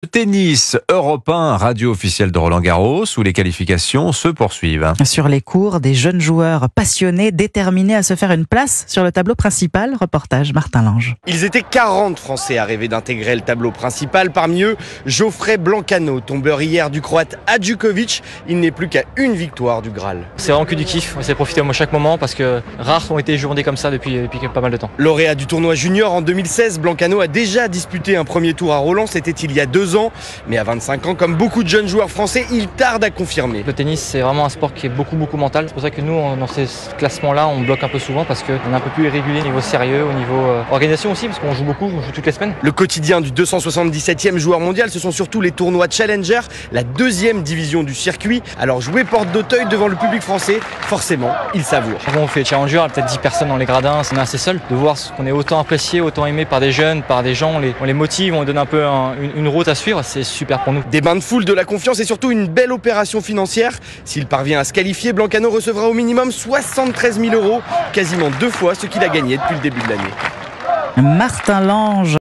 Tennis européen, radio officielle de Roland-Garros, où les qualifications se poursuivent. Sur les cours, des jeunes joueurs passionnés, déterminés à se faire une place sur le tableau principal. Reportage Martin Lange. Ils étaient 40 Français à rêver d'intégrer le tableau principal. Parmi eux, Geoffrey Blancano, tombeur hier du Croate Hadjukovic. Il n'est plus qu'à une victoire du Graal. C'est vraiment que du kiff. On essaie de profiter de chaque moment parce que rares ont été journées comme ça depuis pas mal de temps. Lauréat du tournoi junior en 2016, Blancano a déjà disputé un premier tour à Roland. C'était il y a 2 ans. Mais à 25 ans, comme beaucoup de jeunes joueurs français, il tarde à confirmer. Le tennis, c'est vraiment un sport qui est beaucoup mental. C'est pour ça que nous, dans ces classements-là, on bloque un peu souvent parce qu'on est un peu plus irrégulier au niveau sérieux, au niveau organisation aussi, parce qu'on joue beaucoup, on joue toutes les semaines. Le quotidien du 277e joueur mondial, ce sont surtout les tournois Challenger, la 2e division du circuit. Alors jouer porte d'Auteuil devant le public français, forcément, il savoure. Avant, on fait Challenger, il y a peut-être 10 personnes dans les gradins, c'est assez seul. De voir qu'on est autant apprécié, autant aimé par des jeunes, par des gens, on les motive, on donne un peu une route à suivre, c'est super pour nous. Des bains de foule, de la confiance et surtout une belle opération financière. S'il parvient à se qualifier, Blancano recevra au minimum 73 000 €, quasiment 2 fois ce qu'il a gagné depuis le début de l'année. Martin Lange.